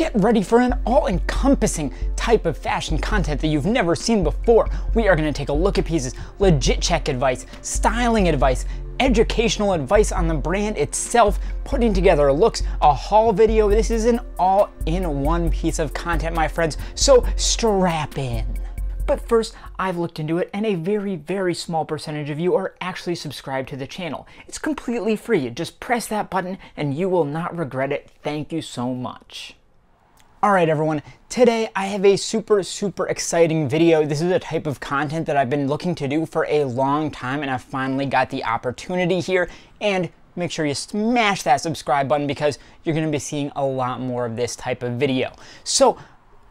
Get ready for an all-encompassing type of fashion content that you've never seen before. We are going to take a look at pieces, legit check advice, styling advice, educational advice on the brand itself, putting together looks, a haul video. This is an all-in-one piece of content, my friends, so strap in. But first, I've looked into it, and a very, very small percentage of you are actually subscribed to the channel. It's completely free. Just press that button and you will not regret it. Thank you so much. Alright everyone, today I have a super exciting video. This is a type of content that I've been looking to do for a long time, and I finally got the opportunity here. And make sure you smash that subscribe button because you're going to be seeing a lot more of this type of video. So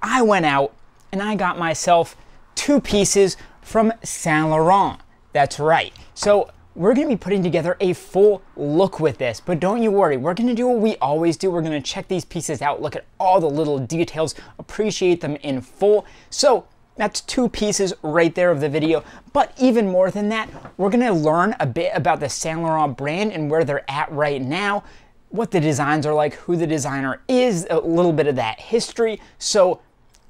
I went out and I got myself two pieces from Saint Laurent. That's right. So we're going to be putting together a full look with this, but don't you worry, we're going to do what we always do. We're going to check these pieces out, look at all the little details, appreciate them in full. So that's two pieces right there of the video, but even more than that, we're going to learn a bit about the Saint Laurent brand and where they're at right now, what the designs are like, who the designer is, a little bit of that history. So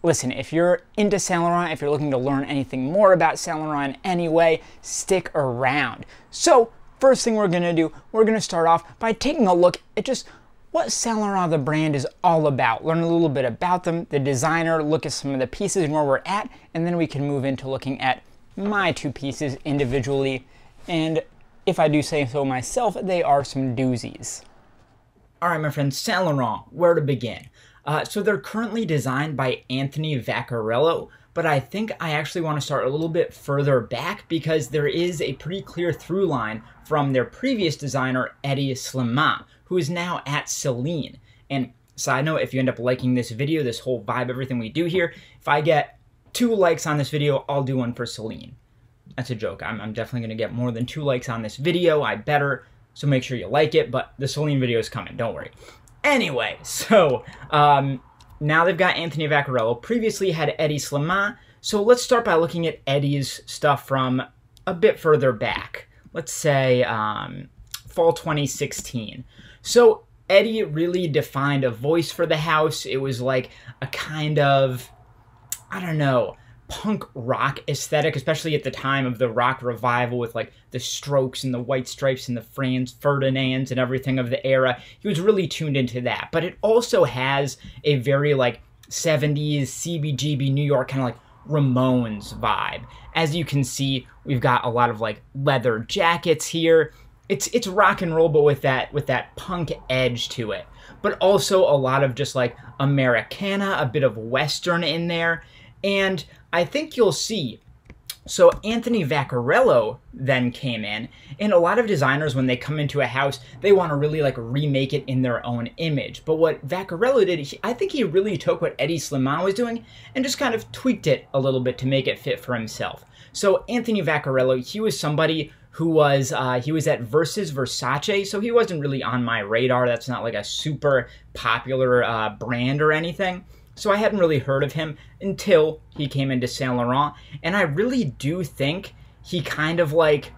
listen, if you're into Saint Laurent, if you're looking to learn anything more about Saint Laurent in any way, stick around. So first thing we're gonna do, we're gonna start off by taking a look at just what Saint Laurent the brand is all about. Learn a little bit about them, the designer, look at some of the pieces and where we're at, and then we can move into looking at my two pieces individually. And if I do say so myself, they are some doozies. All right, my friends, Saint Laurent, where to begin? So they're currently designed by Anthony Vaccarello, but I think I actually want to start a little bit further back because there is a pretty clear through line from their previous designer, Eddie Slimane, who is now at Celine. And side note, if you end up liking this video, this whole vibe, everything we do here, if I get 2 likes on this video, I'll do one for Celine. That's a joke. I'm definitely going to get more than 2 likes on this video. I better, so make sure you like it, but the Celine video is coming, don't worry. Anyway, so now they've got Anthony Vaccarello, previously had Eddie Slimane, so let's start by looking at Eddie's stuff from a bit further back. Let's say fall 2016. So Eddie really defined a voice for the house. It was like a kind of, I don't know, punk rock aesthetic, especially at the time of the rock revival with like the Strokes and the White Stripes and the Franz Ferdinands and everything of the era. He was really tuned into that, but it also has a very like 70s CBGB New York kind of like Ramones vibe. As you can see, we've got a lot of like leather jackets here. It's rock and roll, but with that punk edge to it, but also a lot of just like Americana, a bit of Western in there. And I think you'll see, so Anthony Vaccarello then came in, and a lot of designers, when they come into a house, they want to really like remake it in their own image. But what Vaccarello did, I think he really took what Eddie Slimane was doing and just kind of tweaked it a little bit to make it fit for himself. So Anthony Vaccarello, he was somebody who was, he was at Versace, so he wasn't really on my radar. That's not like a super popular brand or anything. So I hadn't really heard of him until he came into Saint Laurent, and I really do think he kind of like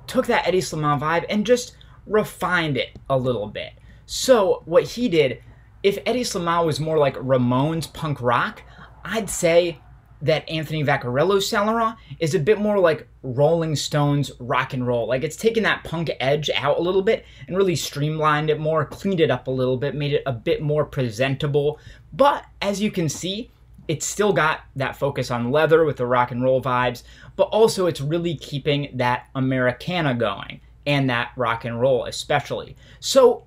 took that Eddie Slimane vibe and just refined it a little bit. So what he did, if Eddie Slimane was more like Ramones punk rock, I'd say that Anthony Vaccarello's Saint Laurent is a bit more like Rolling Stones rock and roll. Like it's taken that punk edge out a little bit and really streamlined it more, cleaned it up a little bit, made it a bit more presentable. But as you can see, it's still got that focus on leather with the rock and roll vibes, but also it's really keeping that Americana going and that rock and roll especially. So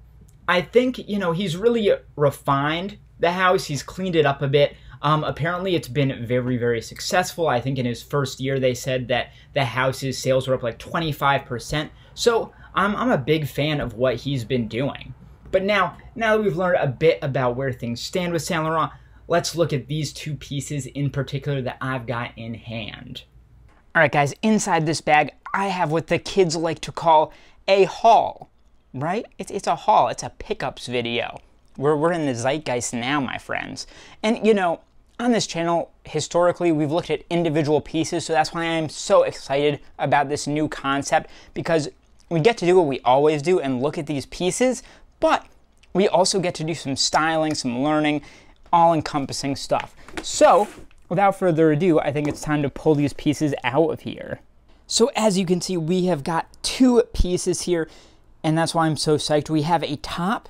I think, you know, he's really refined the house. He's cleaned it up a bit. Apparently it's been very successful. I think in his first year they said that the house's sales were up like 25%. So I'm a big fan of what he's been doing. But now that we've learned a bit about where things stand with Saint Laurent, let's look at these two pieces in particular that I've got in hand. All right, guys, inside this bag, I have what the kids like to call a haul, right? It's a haul. It's a pickups video. We're in the zeitgeist now, my friends. And, you know, on this channel, historically, we've looked at individual pieces, so that's why I'm so excited about this new concept, because we get to do what we always do and look at these pieces, but we also get to do some styling, some learning, all-encompassing stuff. So, without further ado, I think it's time to pull these pieces out of here. So as you can see, we have got two pieces here, and that's why I'm so psyched. We have a top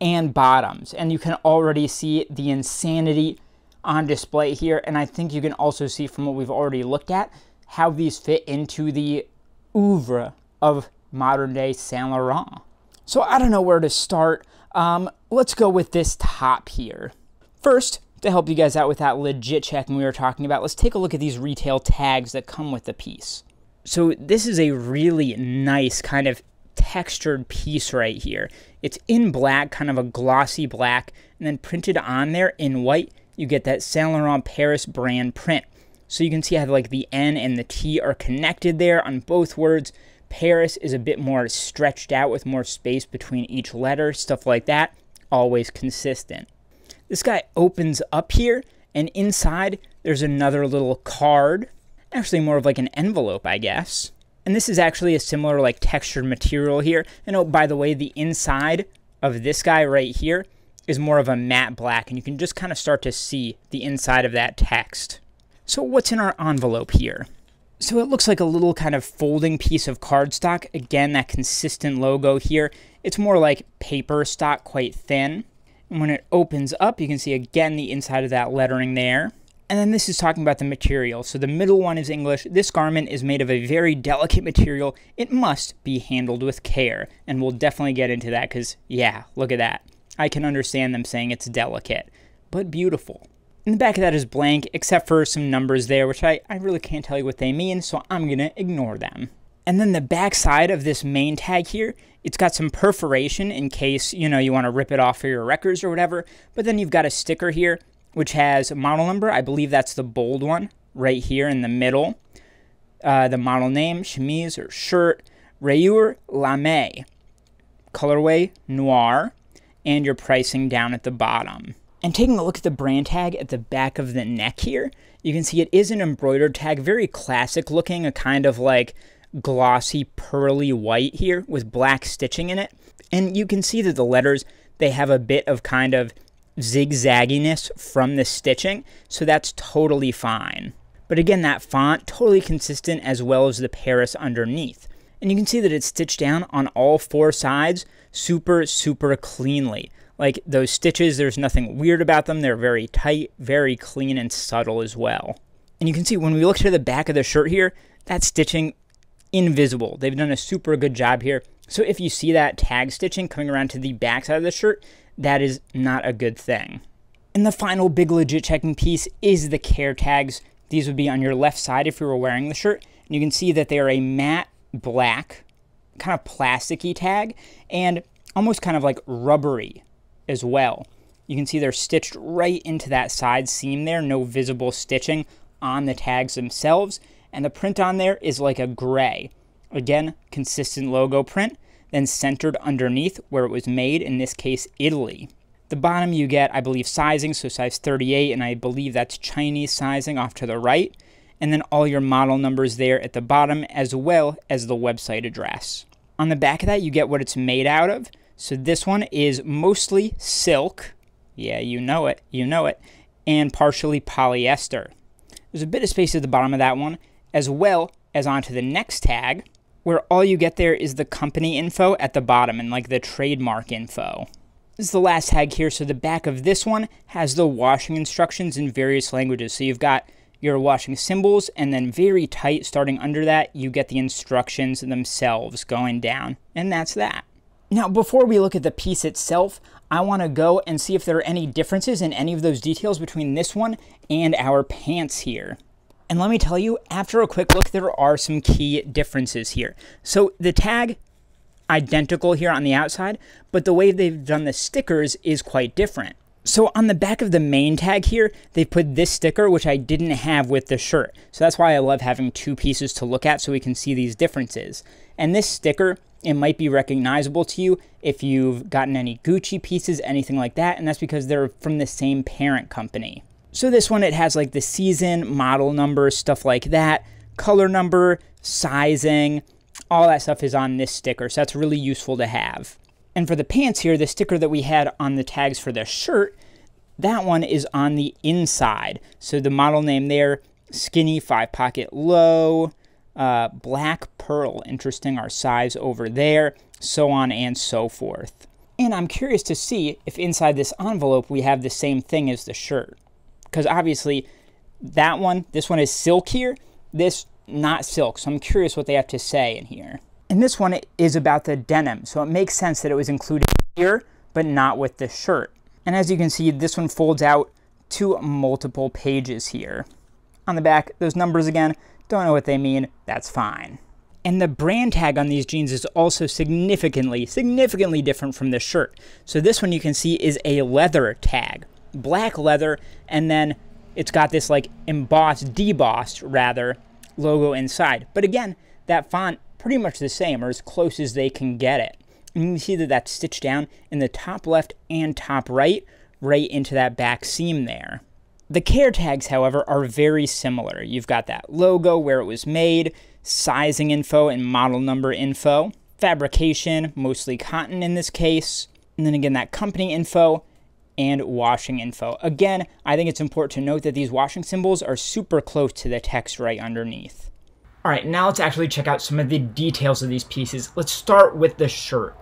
and bottoms, and you can already see the insanity on display here, and I think you can also see from what we've already looked at how these fit into the oeuvre of modern-day Saint Laurent. So I don't know where to start. Let's go with this top here. First, to help you guys out with that legit checking we were talking about, let's take a look at these retail tags that come with the piece. So this is a really nice kind of textured piece right here. It's in black, kind of a glossy black, and then printed on there in white, you get that Saint Laurent Paris brand print. So you can see how like the N and the T are connected there on both words. Paris is a bit more stretched out with more space between each letter, stuff like that. Always consistent. This guy opens up here, and inside there's another little card. Actually more of like an envelope, I guess. And this is actually a similar like textured material here. And oh, by the way, the inside of this guy right here is more of a matte black, and you can just kind of start to see the inside of that text. So what's in our envelope here? So it looks like a little kind of folding piece of cardstock. Again, that consistent logo here. It's more like paper stock, quite thin. And when it opens up, you can see again the inside of that lettering there. And then this is talking about the material. So the middle one is English. This garment is made of a very delicate material. It must be handled with care. And we'll definitely get into that because, yeah, look at that. I can understand them saying it's delicate, but beautiful. And the back of that is blank, except for some numbers there, which I really can't tell you what they mean, so I'm going to ignore them. And then the back side of this main tag here, it's got some perforation in case, you know, you want to rip it off for your records or whatever. But then you've got a sticker here, which has a model number. I believe that's the bold one right here in the middle. The model name, chemise or shirt, rayure lame, colorway noir, and your pricing down at the bottom. And taking a look at the brand tag at the back of the neck here, you can see it is an embroidered tag, very classic looking, a kind of like glossy pearly white here with black stitching in it. And you can see that the letters, they have a bit of kind of zigzagginess from the stitching, so that's totally fine. But again, that font, totally consistent as well as the Paris underneath. And you can see that it's stitched down on all four sides super, super cleanly. Like those stitches, there's nothing weird about them. They're very tight, very clean and subtle as well. And you can see when we look to the back of the shirt here, that stitching invisible. They've done a super good job here. So if you see that tag stitching coming around to the back side of the shirt, that is not a good thing. And the final big legit checking piece is the care tags. These would be on your left side if you were wearing the shirt. And you can see that they are a matte black, kind of plasticky tag, and almost kind of like rubbery as well. You can see they're stitched right into that side seam there, no visible stitching on the tags themselves, and the print on there is like a gray. Again, consistent logo print, then centered underneath where it was made, in this case, Italy. The bottom you get, I believe, sizing, so size 38, and I believe that's Chinese sizing off to the right, and then all your model numbers there at the bottom, as well as the website address. On the back of that, you get what it's made out of. So this one is mostly silk, yeah, you know it, and partially polyester. There's a bit of space at the bottom of that one, as well as onto the next tag, where all you get there is the company info at the bottom and like the trademark info. This is the last tag here, so the back of this one has the washing instructions in various languages. So you've got your washing symbols, and then very tight, starting under that, you get the instructions themselves going down, and that's that. Now, before we look at the piece itself, I want to go and see if there are any differences in any of those details between this one and our pants here. And let me tell you, after a quick look, there are some key differences here. So the tag, identical here on the outside, but the way they've done the stickers is quite different. So on the back of the main tag here, they put this sticker, which I didn't have with the shirt. So that's why I love having two pieces to look at so we can see these differences. And this sticker, it might be recognizable to you if you've gotten any Gucci pieces, anything like that, and that's because they're from the same parent company. So this one, it has like the season, model number, stuff like that, color number, sizing, all that stuff is on this sticker, so that's really useful to have. And for the pants here, the sticker that we had on the tags for the shirt, That one is on the inside. So the model name there, skinny, 5-pocket low, black pearl, interesting, our size over there, so on and so forth. And I'm curious to see if inside this envelope we have the same thing as the shirt. Because obviously that one, this one is silkier, this not silk. So I'm curious what they have to say in here. And this one is about the denim. So it makes sense that it was included here, but not with the shirt. And as you can see, this one folds out to multiple pages here. On the back, those numbers again, don't know what they mean, that's fine. And the brand tag on these jeans is also significantly different from the shirt. So this one you can see is a leather tag, black leather, and then it's got this like debossed rather, logo inside. But again, that font pretty much the same, or as close as they can get it. And you can see that that's stitched down in the top left and top right into that back seam there. The care tags, however, are very similar. You've got that logo, where it was made, sizing info and model number info, fabrication, mostly cotton in this case, and then again that company info and washing info. Again, I think it's important to note that these washing symbols are super close to the text right underneath. All right, now let's actually check out some of the details of these pieces. Let's start with the shirt.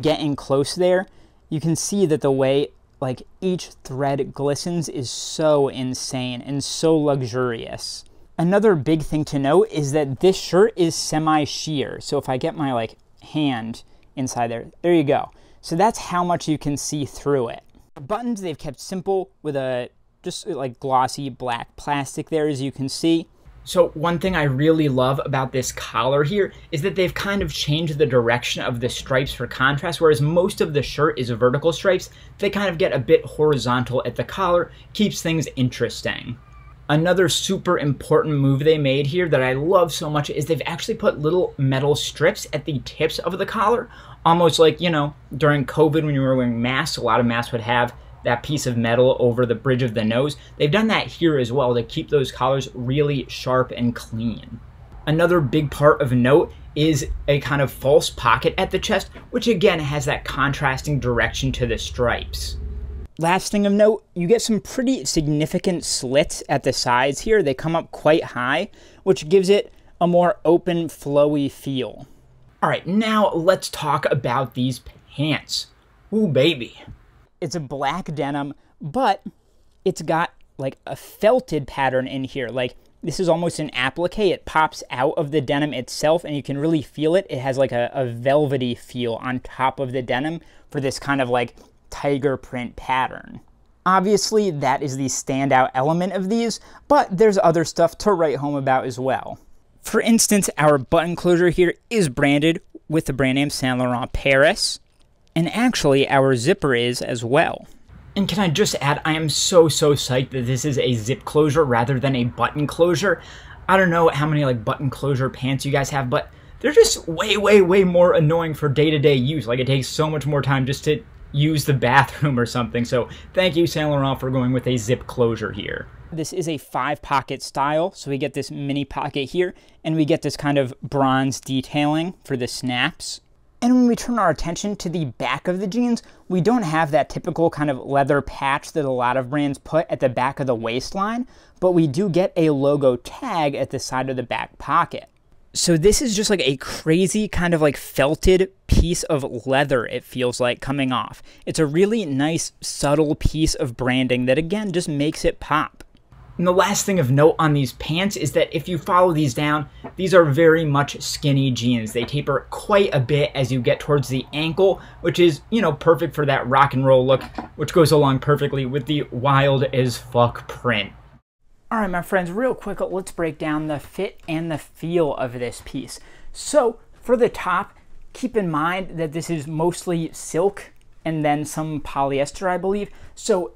Getting close there, you can see that the way like each thread glistens is so insane and so luxurious. Another big thing to note is that this shirt is semi-sheer. So if I get my like hand inside there you go. So that's how much you can see through it. The buttons they've kept simple with a just like glossy black plastic there, as you can see. So one thing I really love about this collar here is that they've kind of changed the direction of the stripes for contrast, whereas most of the shirt is vertical stripes. They kind of get a bit horizontal at the collar, keeps things interesting. Another super important move they made here that I love so much is they've actually put little metal strips at the tips of the collar, almost like, you know, during COVID when you were wearing masks, a lot of masks would have that piece of metal over the bridge of the nose. They've done that here as well to keep those collars really sharp and clean. Another big part of note is a kind of false pocket at the chest, which again has that contrasting direction to the stripes. Last thing of note, you get some pretty significant slits at the sides here. They come up quite high, which gives it a more open, flowy feel. All right, now let's talk about these pants. Ooh, baby. It's a black denim, but it's got like a felted pattern in here. Like this is almost an applique. It pops out of the denim itself and you can really feel it. It has like a velvety feel on top of the denim for this kind of like tiger print pattern. Obviously, that is the standout element of these, but there's other stuff to write home about as well. For instance, our button closure here is branded with the brand name Saint Laurent Paris. And actually, our zipper is as well. And can I just add, I am so psyched that this is a zip closure rather than a button closure. I don't know how many like button closure pants you guys have, but they're just way more annoying for day-to-day use. Like it takes so much more time just to use the bathroom or something. So thank you, Saint Laurent, for going with a zip closure here. This is a 5-pocket style, so we get this mini pocket here, and we get this kind of bronze detailing for the snaps. And when we turn our attention to the back of the jeans, we don't have that typical kind of leather patch that a lot of brands put at the back of the waistline, but we do get a logo tag at the side of the back pocket. So this is just like a crazy kind of like felted piece of leather, it feels like, coming off. It's a really nice, subtle piece of branding that, again, just makes it pop. And the last thing of note on these pants is that if you follow these down, these are very much skinny jeans. They taper quite a bit as you get towards the ankle, which is, you know, perfect for that rock and roll look, which goes along perfectly with the wild as fuck print. All right, my friends, real quick, let's break down the fit and the feel of this piece. So for the top, keep in mind that this is mostly silk and then some polyester, I believe. So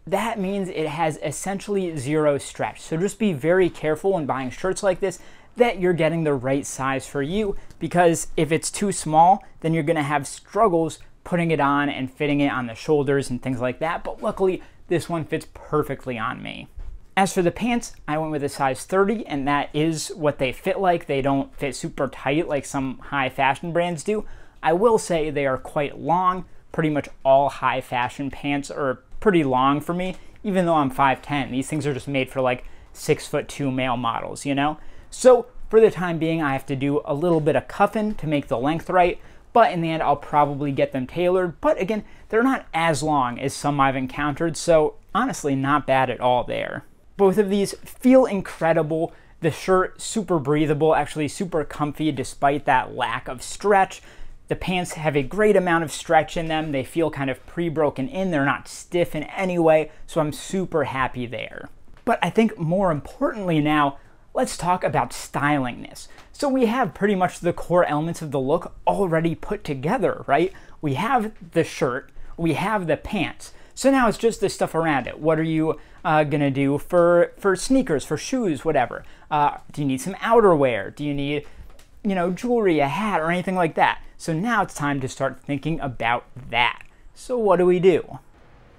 that means it has essentially zero stretch. So just be very careful when buying shirts like this that you're getting the right size for you, because if it's too small, then you're gonna have struggles putting it on and fitting it on the shoulders and things like that. But luckily, this one fits perfectly on me. As for the pants, I went with a size 30, and that is what they fit like. They don't fit super tight like some high fashion brands do. I will say they are quite long. Pretty much all high fashion pants, or pretty long for me, even though I'm 5'10". These things are just made for like 6'2" male models, you know? So for the time being, I have to do a little bit of cuffing to make the length right, but in the end, I'll probably get them tailored. But again, they're not as long as some I've encountered, so honestly, not bad at all there. Both of these feel incredible. The shirt, super breathable, actually super comfy despite that lack of stretch. The pants have a great amount of stretch in them. They feel kind of pre-broken in. They're not stiff in any way, so I'm super happy there. But I think more importantly now, let's talk about styling this. So we have pretty much the core elements of the look already put together, right? We have the shirt, we have the pants. So now it's just the stuff around it. What are you gonna do for sneakers, for shoes, whatever? Do you need some outerwear? Do you need, you know, jewelry, a hat, or anything like that? So now it's time to start thinking about that. So what do we do?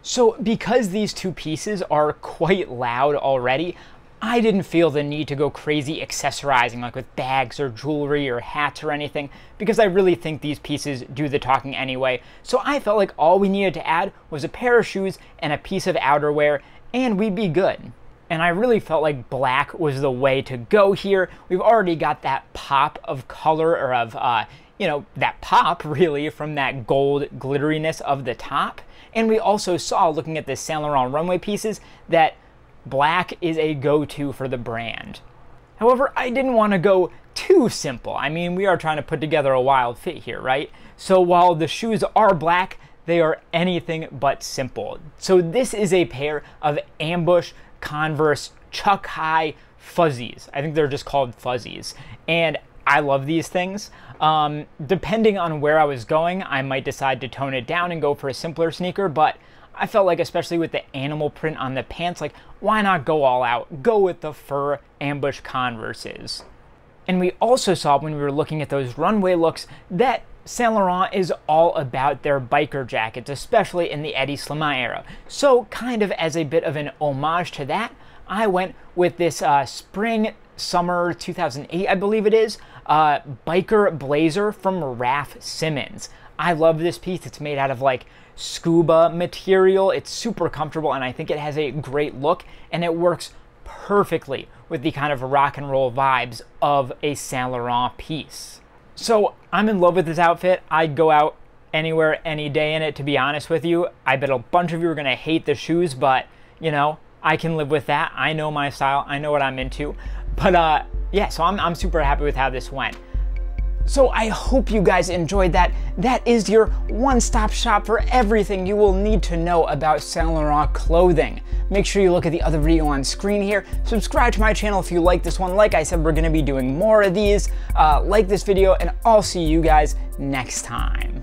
So because these two pieces are quite loud already, I didn't feel the need to go crazy accessorizing, like with bags or jewelry or hats or anything, because I really think these pieces do the talking anyway. So I felt like all we needed to add was a pair of shoes and a piece of outerwear, and we'd be good. And I really felt like black was the way to go here. We've already got that pop of color, or of, you know, that pop really from that gold glitteriness of the top. And we also saw, looking at the Saint Laurent runway pieces, that black is a go-to for the brand. However, I didn't want to go too simple. I mean, we are trying to put together a wild fit here, right? So while the shoes are black, they are anything but simple. So this is a pair of ambush Converse Chuck High Fuzzies. I think they're just called Fuzzies. And I love these things. Depending on where I was going, I might decide to tone it down and go for a simpler sneaker, but I felt like, especially with the animal print on the pants, like, why not go all out? Go with the fur ambush Converses. And we also saw, when we were looking at those runway looks, that Saint Laurent is all about their biker jackets, especially in the Eddie Slimane era. So kind of as a bit of an homage to that, I went with this spring summer 2008, I believe it is, biker blazer from Raf Simons. I love this piece. It's made out of like scuba material. It's super comfortable, and I think it has a great look, and it works perfectly with the kind of rock and roll vibes of a Saint Laurent piece. So I'm in love with this outfit. I'd go out anywhere, any day in it, to be honest with you. I bet a bunch of you are gonna hate the shoes, but you know, I can live with that. I know my style, I know what I'm into. But yeah, so I'm super happy with how this went. So I hope you guys enjoyed that. That is your one-stop shop for everything you will need to know about Saint Laurent clothing. Make sure you look at the other video on screen here. Subscribe to my channel if you like this one. Like I said, we're gonna be doing more of these. Like this video, and I'll see you guys next time.